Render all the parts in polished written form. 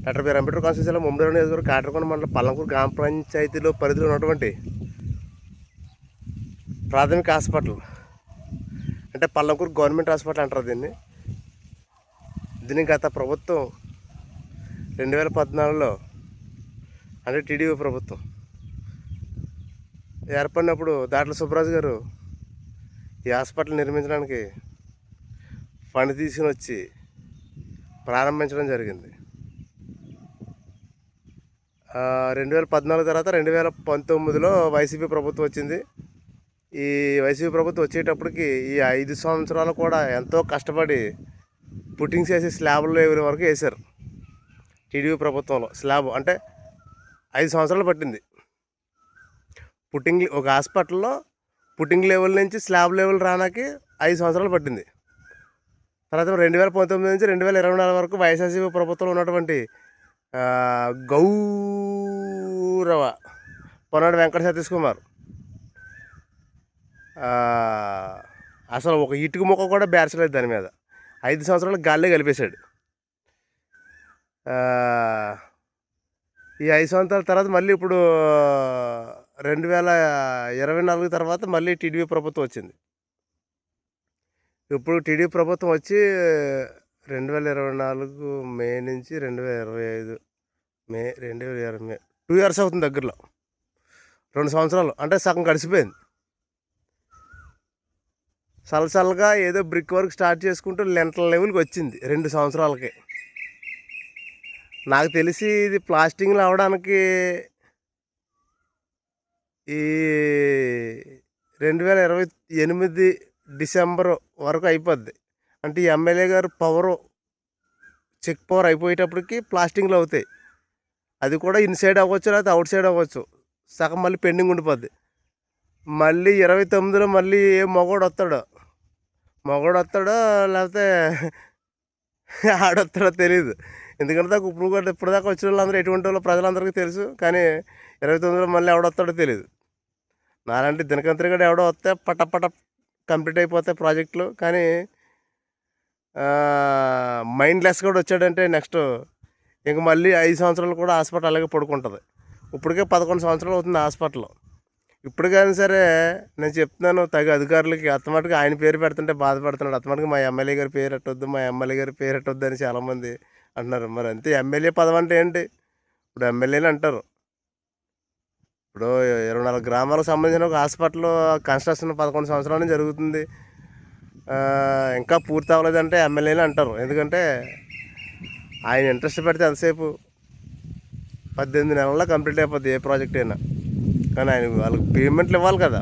Doctor BR Ambedkar కాన్స్టిట్యూన్సీలో Mummadi నియోజకవర్గం కాటరకొండ మండలం పల్లంకూరు గ్రామ పంచాయతీలో పరిధిలో ఉన్నటువంటి ప్రాథమిక హాస్పిటల్ అంటే పల్లంకూరు గవర్నమెంట్ హాస్పిటల్ అంటారు దీన్ని గత ప్రభుత్వం 2014లో అంటే టీడీపీ ప్రభుత్వం ఏర్పడినప్పుడు దాట్ల సుబ్బరాజు గారు ఈ హాస్పిటల్ నిర్మించడానికి ఫండ్ తీసుకుని వచ్చి ప్రారంభించడం జరిగింది. 2014 తర్వాత 2019లో వైసీపీ ప్రభుత్వం వచ్చింది. ఈ వైసీపీ ప్రభుత్వం వచ్చేటప్పటికి ఈ 5 సంవత్సరాలు కూడా ఎంతో కష్టపడి పుట్టింగ్స్ వేసి స్లాబ్ లెవెల్ వరకు వేశారు. టీడీపీ ప్రభుత్వంలో స్లాబ్ అంటే 5 సంవత్సరాలు పట్టింది. ఒక హాస్పిటల్లో పుట్టింగ్ లెవెల్ నుంచి స్లాబ్ లెవెల్ రావడానికి 5 సంవత్సరాలు పట్టింది. తర్వాత 2019 నుంచి 2024 వరకు వైఎస్ఆర్సీపీ ప్రభుత్వంలో ఉన్నటువంటి గౌరవ పొన్నాడు వెంకట సతీష్ కుమార్ అసలు ఒక ఇటుక మొక్క కూడా బేర్చలేదు దాని మీద. 5 సంవత్సరాలు గాల్లో కలిపేశాడు. ఈ 5 సంవత్సరాల తర్వాత మళ్ళీ ఇప్పుడు 2024 తర్వాత మళ్ళీ టీడీపీ ప్రభుత్వం వచ్చింది. ఇప్పుడు టీడీపీ ప్రభుత్వం వచ్చి 2024 మే నుంచి 2025 మే 2020 2 ఇయర్స్ అవుతుంది. దగ్గరలో 2 సంవత్సరాలు అంటే సగం గడిచిపోయింది. సలసలగా ఏదో బ్రిక్ వర్క్ స్టార్ట్ చేసుకుంటూ లెంటల్ లెవెల్కి వచ్చింది 2 సంవత్సరాలకి. నాకు తెలిసి ఇది ప్లాస్టింగ్లో అవడానికి ఈ 2028 డిసెంబర్ వరకు అయిపోద్ది. అంటే ఈ ఎమ్మెల్యే గారు చెక్ పవర్ అయిపోయేటప్పటికి ప్లాస్టింగ్లో అవుతాయి. అది కూడా ఇన్సైడ్ అవ్వచ్చు లేకపోతే అవుట్ సైడ్ అవ్వచ్చు. సగం మళ్ళీ పెండింగ్ ఉండిపోద్ది. మళ్ళీ 29లో మళ్ళీ ఏ మగోడు వస్తాడో లేకపోతే ఆడొస్తాడో తెలియదు. ఎందుకంటే ఇప్పుడు దాకా వచ్చిన వాళ్ళందరూ ఎటువంటి వాళ్ళు ప్రజలందరికీ తెలుసు. కానీ 29లో మళ్ళీ ఎవడొస్తాడో తెలియదు. నాలాంటి దినకంత్రి కూడా ఎవడో వస్తే పట కంప్లీట్ అయిపోతాయి ప్రాజెక్టులు. కానీ మైండ్లెస్ కూడా వచ్చాడంటే నెక్స్ట్ ఇంక మళ్ళీ 5 సంవత్సరాలు కూడా హాస్పిటల్ అలాగే పడుకుంటుంది. ఇప్పటికే 11 సంవత్సరాలు అవుతుంది హాస్పిటల్. ఇప్పుడు కానీ సరే నేను చెప్తున్నాను తగ్గ అధికారులకి అత్తమాటికి ఆయన పేరు పెడుతుంటే బాధపడుతున్నాడు. అత్తమాటికి మా ఎమ్మెల్యే గారి పేరు ఎట్టొద్దు అని చాలామంది అంటున్నారు. మరి అంతే, ఎమ్మెల్యే పదవి అంటే ఏంటి? ఇప్పుడు ఎమ్మెల్యేలు అంటారు. ఇప్పుడు 24 గ్రామాలకు సంబంధించిన ఒక హాస్పిటల్ కన్స్ట్రక్షన్ 11 సంవత్సరాల నుంచి జరుగుతుంది. ఇంకా పూర్తి అవ్వలేదంటే ఎమ్మెల్యేలు అంటారు. ఎందుకంటే ఆయన ఇంట్రెస్ట్ పెడితే ఎంతసేపు 18 నెలల్లో కంప్లీట్ అయిపోద్ది ఏ ప్రాజెక్ట్ అయినా. కానీ ఆయన వాళ్ళకి పేమెంట్లు ఇవ్వాలి కదా.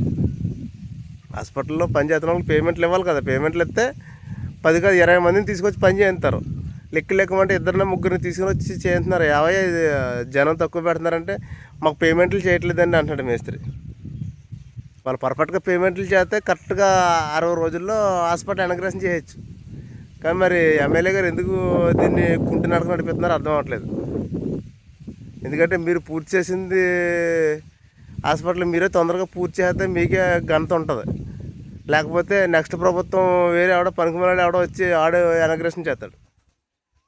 హాస్పిటల్లో పనిచేస్తున్న వాళ్ళకి పేమెంట్లు ఇవ్వాలి కదా. పేమెంట్లు ఇస్తే 10 కాదు 20 మందిని తీసుకొచ్చి పని చేయిస్తారు. లెక్కమంటే 2-3 తీసుకుని వచ్చి చేస్తున్నారు. ఇది జనం తక్కువ పెడుతున్నారంటే మాకు పేమెంట్లు చేయట్లేదండి అంటున్నాడు మేస్త్రి. వాళ్ళు పర్ఫెక్ట్గా పేమెంట్లు చేస్తే కరెక్ట్గా 60 రోజుల్లో హాస్పిటల్ ఇనాగ్రేషన్ చేయొచ్చు. కానీ మరి ఎమ్మెల్యే గారు ఎందుకు దీన్ని కుంటి నడక నడిపిస్తున్నారో అర్థం అవ్వట్లేదు. ఎందుకంటే మీరు పూర్తి చేసింది హాస్పిటల్ మీరే తొందరగా పూర్తి చేస్తే మీకే ఘనత ఉంటుంది. లేకపోతే నెక్స్ట్ ప్రభుత్వం వేరే పనికిమాలాడు వచ్చి ఇనాగ్రేషన్ చేస్తాడు.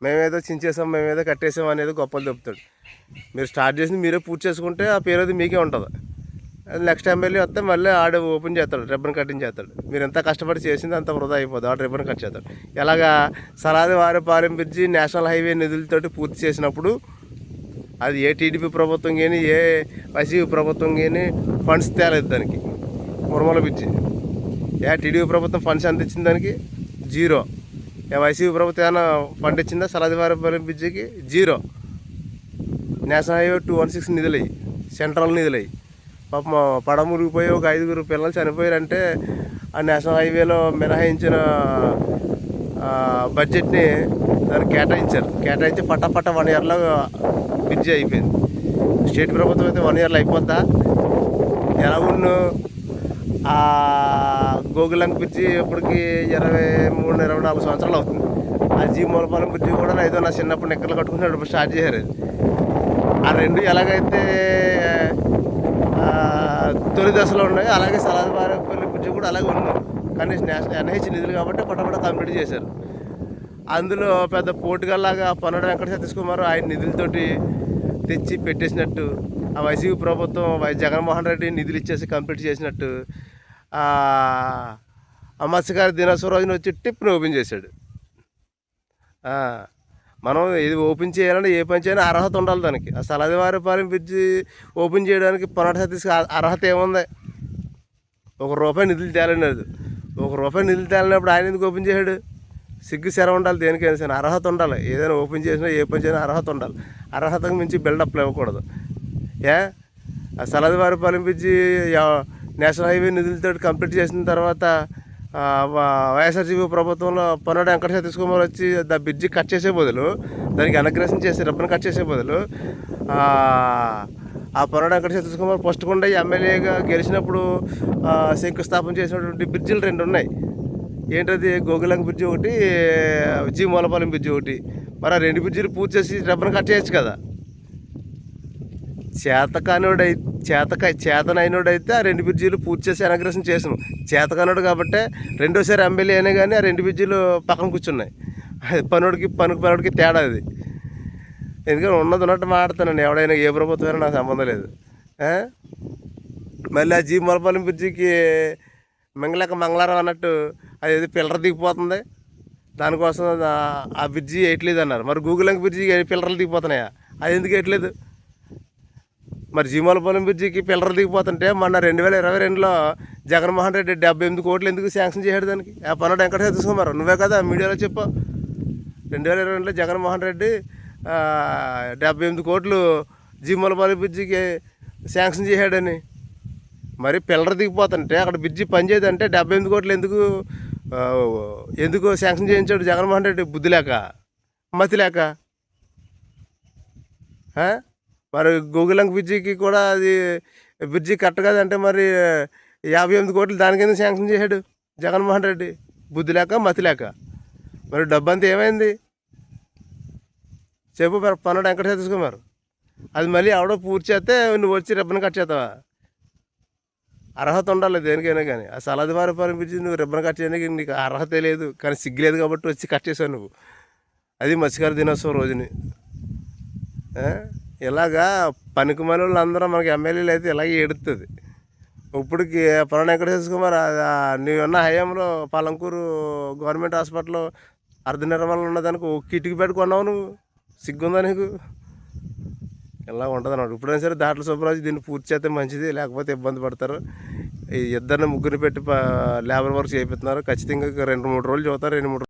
మేమేదో చించేసాం, మేమేదో కట్టేసాం అనేది గొప్పలు చెప్తాడు. మీరు స్టార్ట్ చేసింది మీరే పూర్తి చేసుకుంటే ఆ పేరు అది మీకే ఉంటుంది. నెక్స్ట్ ఎమ్మెల్యే వస్తే మళ్ళీ ఓపెన్ చేస్తాడు, రిబ్బన్ కటింగ్ చేస్తాడు. మీరు ఎంత కష్టపడి చేసింది అంత వృధా అయిపోతుంది. రిబ్బన్ కట్ చేస్తాడు. ఎలాగా సలాదివారిపాలెం బ్రిడ్జి నేషనల్ హైవే నిధులతోటి పూర్తి చేసినప్పుడు అది ఏ టీడీపీ ప్రభుత్వం కానీ ఏ వైసీపీ ప్రభుత్వం కానీ ఫండ్స్ తేలేదు దానికి. మురమల బ్రిడ్జి టీడీపీ ప్రభుత్వం ఫండ్స్ ఎంత ఇచ్చింది దానికి? 0. వైసీపీ ప్రభుత్వం ఏమైనా ఫండ్ ఇచ్చిందా సలాదివారిపాలెం బ్రిడ్జికి? 0. నేషనల్ హైవే 216 నిధులయ్యి, సెంట్రల్ నిధులయ్యి. పాపం పడమురిగిపోయి ఒక 5 పిల్లలు చనిపోయారంటే ఆ నేషనల్ హైవేలో మినహాయించిన బడ్జెట్ని దాన్ని కేటాయించి పట్ట 1 ఇయర్లో బ్రిడ్జి అయిపోయింది. స్టేట్ ప్రభుత్వం అయితే 1 ఇయర్లో అయిపోద్దా? ఎలాగుండు గోగులంక బ్రిడ్జి ఇప్పటికి 23-24 సంవత్సరాలు అవుతుంది. ఆ మూలపాలెం బ్రిడ్జి కూడా ఏదో నా చిన్నప్పుడు నిక్కలు కట్టుకున్నప్పుడు స్టార్ట్ చేశారు. ఆ 2 ఎలాగైతే తొలి దశలో ఉన్నాయి అలాగే సలాదివారిపాలెం బ్రిడ్జి కూడా అలాగే ఉన్నాయి. కానీ ఎన్హెచ్ నిధులు కాబట్టి పట్టపట కంప్లీట్ చేశారు. అందులో పెద్ద పోటుగల్లాగా పొన్నడ వెంకట సతీష్ కుమార్ ఆయన నిధులతోటి తెచ్చి పెట్టేసినట్టు, ఆ వైసీపీ ప్రభుత్వం జగన్మోహన్ రెడ్డి నిధులు ఇచ్చేసి కంప్లీట్ చేసినట్టు ఆ మత్స్యకార దినోత్సవం రోజున వచ్చి టిప్ని ఓపెన్ చేశాడు. మనం ఇది ఓపెన్ చేయాలంటే ఏ పని చేయాలని అర్హత ఉండాలి దానికి. ఆ సలదివారిపాలెం బ్రిడ్జి ఓపెన్ చేయడానికి పొన్నడ సతీష్ అర్హత ఏముంది? ₹1 నిధులు తేలలేదు. ₹1 నిధులు తేలినప్పుడు ఆయన ఎందుకు ఓపెన్ చేశాడు? సిగ్గు శర ఉండాలి దేనికైనా సరే, అర్హత ఉండాలి. ఏదైనా ఓపెన్ చేసినా ఏ పని చేసినా అర్హత ఉండాలి. అర్హతకు మించి బిల్డప్లు ఇవ్వకూడదు. ఆ సలదివారిపాలెం బ్రిడ్జి నేషనల్ హైవే నిధులతో కంప్లీట్ చేసిన తర్వాత వైఎస్ఆర్సీపీ ప్రభుత్వంలో పొన్నడ వెంకట సతీష్ కుమార్ వచ్చి బ్రిడ్జి కట్ చేసే బదులు, దానికి అనగ్రేషన్ చేసి రిబ్బన్ కట్ చేసే బదులు ఆ పొన్నడ వెంకట సతీష్ కుమార్ ఫస్ట్ కొండ ఎమ్మెల్యేగా గెలిచినప్పుడు శంకుస్థాపన చేసినటువంటి బ్రిడ్జిలు 2 ఉన్నాయి. ఏంటది? గోగులంక బ్రిడ్జి ఒకటి, జీ మూలపాలెం బ్రిడ్జి ఒకటి. మరి ఆ 2 బ్రిడ్జిలు పూర్తి చేసి రిబ్బన్ కట్ చేయొచ్చు కదా. చేతనైనోడైతే ఆ 2 బ్రిడ్జీలు పూర్తి చేసి ఇనాగ్రేషన్ చేసాను. చేతకానోడు కాబట్టి రెండోసారి ఎమ్మెల్యే అయినా కానీ ఆ 2 బ్రిడ్జీలు పక్కన కూర్చున్నాయి. పనికి తేడా అది. ఎందుకంటే ఉన్నట్టు మాట్లాడుతానండి. ఎవడైనా ఏ ప్రభుత్వమైనా నాకు సంబంధం లేదు. మళ్ళీ ఆ జీ మూలపాలెం బ్రిడ్జికి మంగళవారం అన్నట్టు అది పిల్లర్ దిగిపోతుంది. దానికోసం ఆ బ్రిడ్జి వేయట్లేదు అన్నారు. మరి గూగులంక బ్రిడ్జికి పిల్లర్లు దిగిపోతున్నాయా? అది ఎందుకు వేయట్లేదు? మరి జీమూలపాలెం బ్రిడ్జికి పిల్లర్లు దిగిపోతుంటే మొన్న 2022లో జగన్మోహన్ రెడ్డి 78 కోట్లు ఎందుకు శాంక్షన్ చేశాడు దానికి? ఆ పొన్నడ వెంకట సతీష్ కుమార్ నువ్వే కదా మీడియాలో చెప్పావు. 2022లో జగన్మోహన్ రెడ్డి 78 కోట్లు జీమూలపాలెం బ్రిడ్జికి శాంక్షన్ చేశాడని. మరి పిల్లర్ దిగిపోతుంటే అక్కడ బ్రిడ్జి పనిచేయదంటే 78 కోట్లు ఎందుకు శాంక్షన్ చేయించాడు జగన్మోహన్ రెడ్డి? బుద్ధి లేక, మతి లేక. మరి గోగులంక బ్రిడ్జికి కూడా అది బ్రిడ్జి కరెక్ట్ కదంటే మరి 58 కోట్లు దానికి ఎందుకు శాంక్షన్ చేశాడు జగన్మోహన్ రెడ్డి? బుద్ధి లేక, మతి లేక. మరి డబ్బంతా ఏమైంది చెప్పు? పొన్నడ వెంకట సతీష్ కుమార్ అది మళ్ళీ ఎవడో పూర్తి చేస్తే నువ్వు వచ్చి రిబ్బన్ కట్ చేస్తావా? అర్హత ఉండాలి దేనికైనా కానీ. ఆ సలదివారిపాలెం బ్రిడ్జి నువ్వు రిబ్బన్ కట్ చేయడానికి నీకు అర్హతే లేదు, కానీ సిగ్గులేదు కాబట్టి వచ్చి కట్ చేసావు నువ్వు. అది మత్స్యకార దినోత్సవం రోజుని. ఇలాగా పనికి మనోళ్ళు అందరూ మనకి ఎమ్మెల్యేలు అయితే ఇలాగే ఏడుస్తుంది. ఇప్పటికి పొన్నడ వెంకట సతీష్ కుమార్ నీవున్న హయాంలో పాలంకూరు గవర్నమెంట్ హాస్పిటల్లో అర్ధ నిర్మాణం ఉన్నదానికి ఒక కిటికీ పెట్టుకున్నావు నువ్వు. సిగ్గుందా నీకు? ఇలా ఉంటుంది అన్నమాట. ఇప్పుడైనా సరే దాంట్లో సుబ్బరాజు దీన్ని పూర్తి చేస్తే మంచిది, లేకపోతే ఇబ్బంది పడతారు. ఈ 2 ముగ్గురిని పెట్టి లేబర్ వర్క్ చేయిస్తున్నారు. ఖచ్చితంగా 2-3 రోజులు చూస్తారు. 2-3